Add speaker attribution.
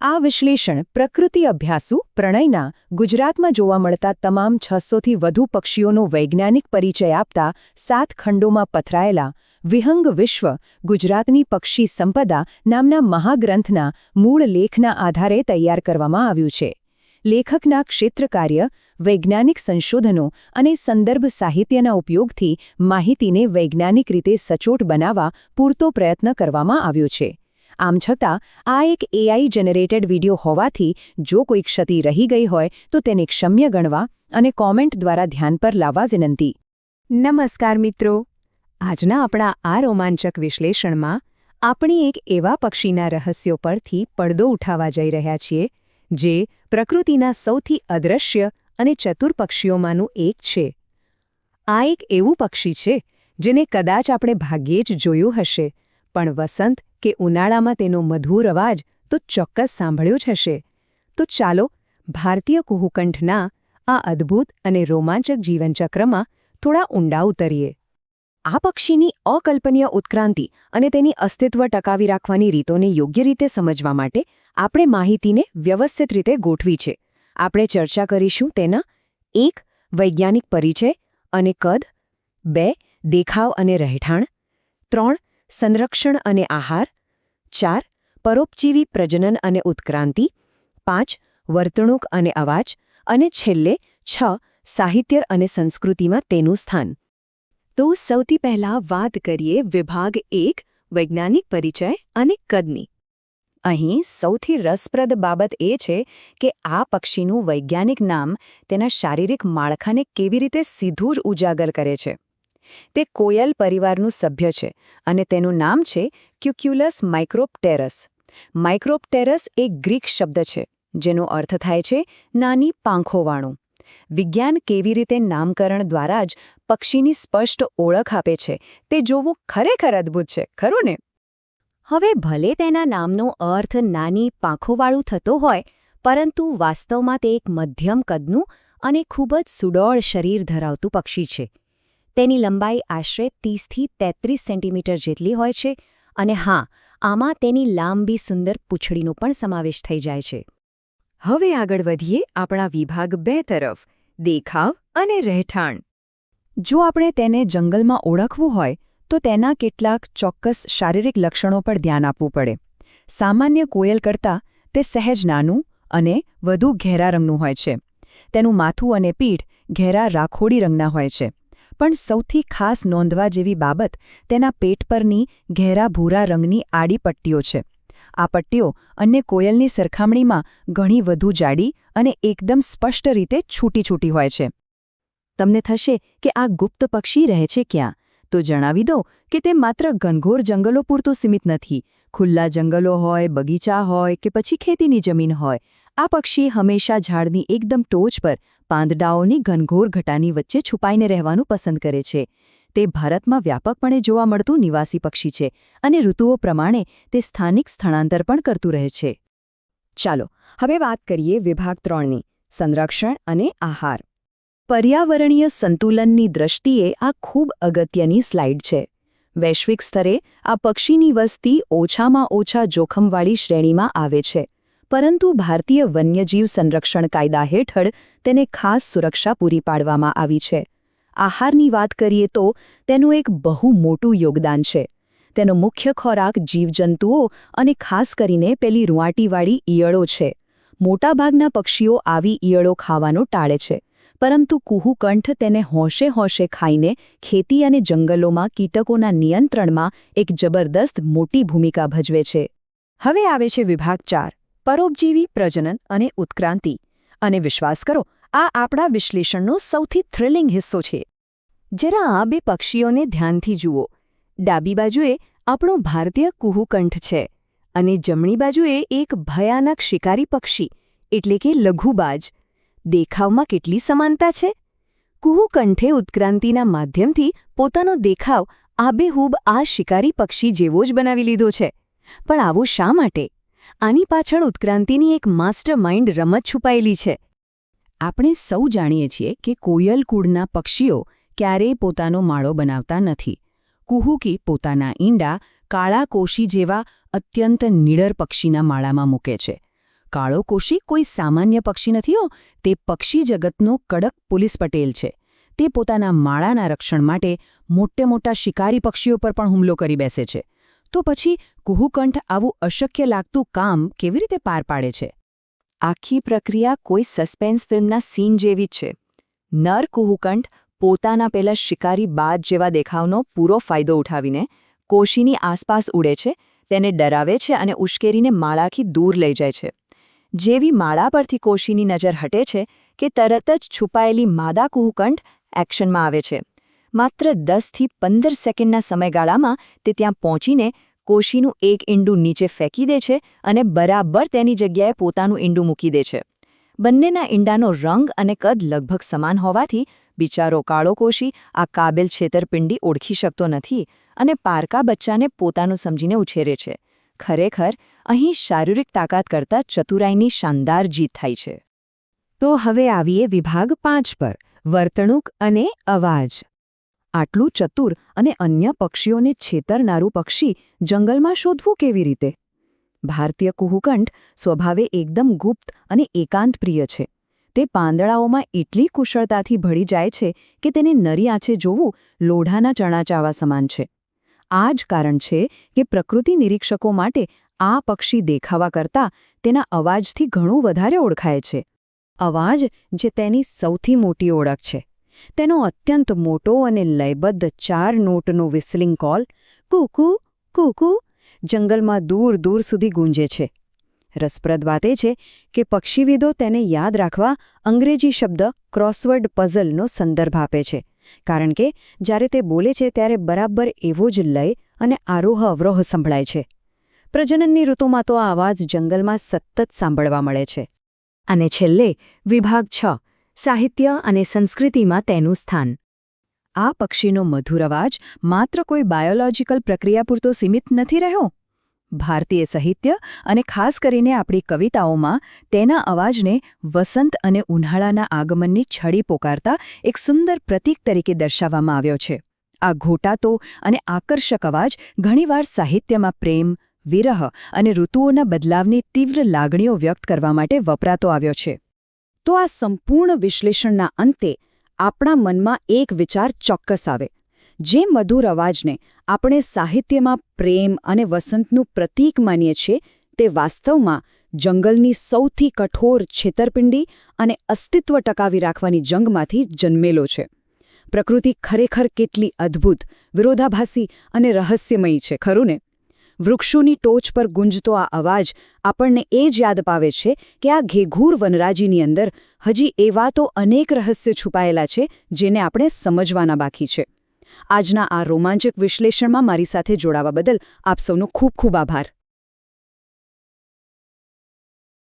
Speaker 1: આ વિશ્લેષણ પ્રકૃતિ અભ્યાસુ પ્રણયના ગુજરાતમાં જોવા મળતા તમામ 600થી વધુ પક્ષીઓનો વૈજ્ઞાનિક પરિચય આપતા 7 ખંડોમાં પથરાયેલા વિહંગ વિશ્વ ગુજરાતની પક્ષી સંપદા નામના મહાગ્રંથના મૂળ લેખના આધારે તૈયાર કરવામાં આવ્યું છે. લેખકના ક્ષેત્રકાર્ય, વૈજ્ઞાનિક સંશોધનો અને સંદર્ભ સાહિત્યના ઉપયોગથી માહિતીને વૈજ્ઞાનિક રીતે સચોટ બનાવવા પૂરતો પ્રયત્ન કરવામાં આવ્યો છે. આમ છતાં આ એક AI જનરેટેડ વિડિયો હોવાથી જો કોઈ ક્ષતિ રહી ગઈ હોય તો તેને ક્ષમ્ય ગણવા અને કોમેન્ટ દ્વારા ધ્યાન પર લાવવા વિનંતી.
Speaker 2: નમસ્કાર મિત્રો, આજના આપણા આ રોમાંચક વિશ્લેષણમાં આપણે એક એવા પક્ષીના રહસ્યો પરથી પડદો ઉઠાવવા જઈ રહ્યા છીએ જે પ્રકૃતિના સૌથી અદ્રશ્ય અને ચતુર પક્ષીઓમાંનું એક છે. આ એક એવું પક્ષી છે જેને કદાચ આપણે ભાગ્યે જ જોયું હશે, પણ વસંત કે ઉનાળામાં તેનો મધુર અવાજ તો ચોક્કસ સાંભળ્યો જ હશે. તો ચાલો ભારતીય કુહુકંઠના આ અદ્ભુત અને રોમાંચક જીવનચક્રમાં થોડા ઊંડા ઉતરીએ.
Speaker 1: આ પક્ષીની અકલ્પનીય ઉત્ક્રાંતિ અને તેની અસ્તિત્વ ટકાવી રાખવાની રીતોને યોગ્ય રીતે સમજવા માટે આપણે માહિતીને વ્યવસ્થિત રીતે ગોઠવી છે. આપણે ચર્ચા કરીશું તેના 1. વૈજ્ઞાનિક પરિચય અને કદ, 2. દેખાવ અને રહેઠાણ, 3. સંરક્ષણ અને આહાર, 4. પરોપજીવી પ્રજનન અને ઉત્ક્રાંતિ, 5. વર્તણૂક અને અવાજ, અને છેલ્લે 6. સાહિત્ય અને સંસ્કૃતિમાં તેનું સ્થાન. તો સૌથી પહેલા વાત કરીએ વિભાગ 1 વૈજ્ઞાનિક પરિચય અને કદની. અહીં સૌથી રસપ્રદ બાબત એ છે કે આ પક્ષીનું વૈજ્ઞાનિક નામ તેના શારીરિક માળખાને કેવી રીતે સીધું જ ઉજાગર કરે છે. તે કોયલ પરિવારનું સભ્ય છે અને તેનું નામ છે ક્યુક્યુલસ માઇક્રોપ્ટેરસ. માઇક્રોપ્ટેરસ એક ગ્રીક શબ્દ છે જેનો અર્થ થાય છે નાની પાંખોવાળું. વિજ્ઞાન કેવી રીતે નામકરણ દ્વારા જ પક્ષીની સ્પષ્ટ ઓળખ આપે છે તે જોવું ખરેખર અદ્ભુત છે, ખરું ને? હવે ભલે તેના નામનો અર્થ નાની પાંખોવાળું થતો હોય, પરંતુ વાસ્તવમાં તે એક મધ્યમ કદનું અને ખૂબ જ સુડોળ શરીર ધરાવતું પક્ષી છે. તેની લંબાઈ આશરે 30થી 33 સેન્ટીમીટર જેટલી હોય છે અને હા, આમાં તેની લાંબી સુંદર પૂંછડીનો પણ સમાવેશ થઈ જાય છે. હવે આગળ વધીએ આપણા વિભાગ 2 તરફ, દેખાવ અને રહેઠાણ. જો આપણે તેને જંગલમાં ઓળખવું હોય તો તેના કેટલાક ચોક્કસ શારીરિક લક્ષણો પર ધ્યાન આપવું પડે. સામાન્ય કોયલ કરતાં તે સહેજ નાનું અને વધુ ઘેરા રંગનું હોય છે. તેનું માથું અને પીઠ ઘેરા રાખોડી રંગના હોય છે. પણ સૌથી ખાસ નોંધવા જેવી બાબત તેના પેટ પરની ઘેરા ભૂરા રંગની આડી પટ્ટીઓ છે. આ પટ્ટીઓ અન્ય કોયલની સરખામણીમાં ઘણી વધુ જાડી અને એકદમ સ્પષ્ટ રીતે છૂટી હોય છે. તમને થશે કે આ ગુપ્ત પક્ષી રહે છે ક્યાં? તો જણાવી દઉં કે તે માત્ર ઘનઘોર જંગલો પૂરતું સીમિત નથી. ખુલ્લા જંગલો હોય, બગીચા હોય કે પછી ખેતીની જમીન હોય, આ પક્ષી હંમેશા ઝાડની એકદમ ટોચ પર પાંદડાઓની ઘનઘોર ઘટાની વચ્ચે છુપાઈને રહેવાનું પસંદ કરે છે. તે ભારતમાં વ્યાપકપણે જોવા મળતું નિવાસી પક્ષી છે અને ઋતુઓ પ્રમાણે તે સ્થાનિક સ્થળાંતર પણ કરતું રહે છે. ચાલો હવે વાત કરીએ વિભાગ 3ની, સંરક્ષણ અને આહાર. પર્યાવરણીય સંતુલનની દૃષ્ટિએ આ ખૂબ અગત્યની સ્લાઇડ છે. વૈશ્વિક સ્તરે આ પક્ષીની વસ્તી ઓછામાં ઓછા જોખમવાળી શ્રેણીમાં આવે છે, પરંતુ ભારતીય વન્યજીવ સંરક્ષણ કાયદા હેઠળ તેને ખાસ સુરક્ષા પૂરી પાડવામાં આવી છે. આહારની વાત કરીએ તો તેનું એક બહુ મોટું યોગદાન છે. તેનો મુખ્ય ખોરાક જીવજંતુઓ અને ખાસ કરીને પેલી રૂંવાટીવાળી ઈયળો છે. મોટાભાગના પક્ષીઓ આવી ઈયળો ખાવાનું ટાળે છે, પરંતુ કુહુકંઠ તેને હોંશે ખાઈને ખેતી અને જંગલોમાં કીટકોના નિયંત્રણમાં એક જબરદસ્ત મોટી ભૂમિકા ભજવે છે. હવે આવે છે વિભાગ 4 પરોપજીવી પ્રજનન અને ઉત્ક્રાંતિ. અને વિશ્વાસ કરો, આ આપણા વિશ્લેષણનો સૌથી થ્રિલિંગ હિસ્સો છે. જરા આ બે પક્ષીઓને ધ્યાનથી જુઓ. ડાબી બાજુએ આપણો ભારતીય કુહુકંઠ છે અને જમણી બાજુએ એક ભયાનક શિકારી પક્ષી એટલે કે લઘુબાજ. દેખાવમાં કેટલી સમાનતા છે! કુહુકંઠે ઉત્ક્રાંતિના માધ્યમથી પોતાનો દેખાવ આબેહૂબ આ શિકારી પક્ષી જેવો જ બનાવી લીધો છે. પણ આવું શા માટે? આની પાછળ ઉત્ક્રાંતિની એક માસ્ટર માઇન્ડ રમત છુપાયેલી છે. આપણે સૌ જાણીએ છીએ કે કોયલ કુળના પક્ષીઓ ક્યારેય પોતાનો માળો બનાવતા નથી. કુહુકી પોતાના ઈંડા કાળા કોશી જેવા અત્યંત નિડર પક્ષીના માળામાં મૂકે છે. કાળો કોશી કોઈ સામાન્ય પક્ષી નથી હો, તે પક્ષી જગતનો કડક પોલીસ પટેલ છે. તે પોતાના માળાના રક્ષણ માટે મોટા શિકારી પક્ષીઓ પર પણ હુમલો કરી બેસે છે. તો પછી કુહુકંઠ આવું અશક્ય લાગતું કામ કેવી રીતે પાર પાડે છે?
Speaker 2: આખી પ્રક્રિયા કોઈ સસ્પેન્સ ફિલ્મના સીન જેવી જ છે. નર કુહુકંઠ પોતાના પેલા શિકારી બાજ જેવા દેખાવનો પૂરો ફાયદો ઉઠાવીને કોશીની આસપાસ ઉડે છે, તેને ડરાવે છે અને ઉશ્કેરીને માળાથી દૂર લઈ જાય છે. જેવી માળા પરથી કોશીની નજર હટે છે કે તરત જ છુપાયેલી માદા કુહુકંઠ એક્શનમાં આવે છે. માત્ર 10થી 15 સેકન્ડના સમયગાળામાં તે ત્યાં પહોંચીને કોશીનું એક ઈંડું નીચે ફેંકી દે છે અને બરાબર તેની જગ્યાએ પોતાનું ઈંડું મૂકી દે છે. બંનેના ઈંડાનો રંગ અને કદ લગભગ સમાન હોવાથી બિચારો કાળો કોશી આ કાબિલ છેતરપિંડી ઓળખી શકતો નથી અને પારકા બચ્ચાને પોતાનું સમજીને ઉછેરે છે. ખરેખર અહીં શારીરિક તાકાત કરતાં ચતુરાઈની શાનદાર જીત થાય છે.
Speaker 1: તો હવે આવીએ વિભાગ 5 પર, વર્તણૂક અને અવાજ. આટલું ચતુર અને અન્ય પક્ષીઓને છેતરનારું પક્ષી જંગલમાં શોધવું કેવી રીતે? ભારતીય કુહુકંઠ સ્વભાવે એકદમ ગુપ્ત અને એકાંતપ્રિય છે. તે પાંદડાઓમાં એટલી કુશળતાથી ભળી જાય છે કે તેને નરી આંખે જોવું લોઢાના ચણા ચાવવા સમાન છે. આ જ કારણ છે કે પ્રકૃતિ નિરીક્ષકો માટે આ પક્ષી દેખાવા કરતાં તેના અવાજથી ઘણું વધારે ઓળખાય છે. અવાજ જે તેની સૌથી મોટી ઓળખ છે. તેનો અત્યંત મોટો અને લયબદ્ધ 4 નોટનો વિસલિંગ કોલ કૂકુ કૂકુ જંગલમાં દૂર સુધી ગૂંજે છે. રસપ્રદ વાત એ છે કે પક્ષીવિદો તેને યાદ રાખવા અંગ્રેજી શબ્દ ક્રોસવર્ડ પઝલનો સંદર્ભ આપે છે, કારણ કે જ્યારે તે બોલે છે ત્યારે બરાબર એવો જ લય અને આરોહ-અવરોહ સંભળાય છે. પ્રજનનની ઋતુમાં તો આ અવાજ જંગલમાં સતત સાંભળવા મળે છે. અને છેલ્લે વિભાગ 6, સાહિત્ય અને સંસ્કૃતિમાં તેનું સ્થાન. આ પક્ષીનો મધુર અવાજ માત્ર કોઈ બાયોલોજીકલ પ્રક્રિયા પૂરતો સીમિત નથી રહ્યો. ભારતીય સાહિત્ય અને ખાસ કરીને આપણી કવિતાઓમાં તેના અવાજને વસંત અને ઉનાળાના આગમનની છડી પોકારતા એક સુંદર પ્રતીક તરીકે દર્શાવવામાં આવ્યો છે. આ ઘોટાતો અને આકર્ષક અવાજ ઘણીવાર સાહિત્યમાં પ્રેમ, વિરહ અને ઋતુઓના બદલાવની તીવ્ર લાગણીઓ વ્યક્ત કરવા માટે વપરાતો આવ્યો છે. તો આ સંપૂર્ણ વિશ્લેષણના અંતે આપણા મનમાં એક વિચાર ચોક્કસ આવે. જે મધુર અવાજને આપણે સાહિત્યમાં પ્રેમ અને વસંતનું પ્રતીક માનીએ છીએ, તે વાસ્તવમાં જંગલની સૌથી કઠોર છેતરપિંડી અને અસ્તિત્વ ટકાવી રાખવાની જંગમાંથી જન્મેલો છે. પ્રકૃતિ ખરેખર કેટલી અદ્ભુત, વિરોધાભાસી અને રહસ્યમયી છે, ખરું ને? વૃક્ષોની ટોચ પર ગુંજતો આ અવાજ આપણને એ જ યાદ અપાવે છે કે આ ઘેઘૂર વનરાજીની અંદર હજી એવા તો અનેક રહસ્ય છુપાયેલા છે જેને આપણે સમજવાના બાકી છે. આજના આ રોમાંચક વિશ્લેષણમાં મારી સાથે જોડાવા બદલ આપ સૌનો ખૂબ ખૂબ આભાર.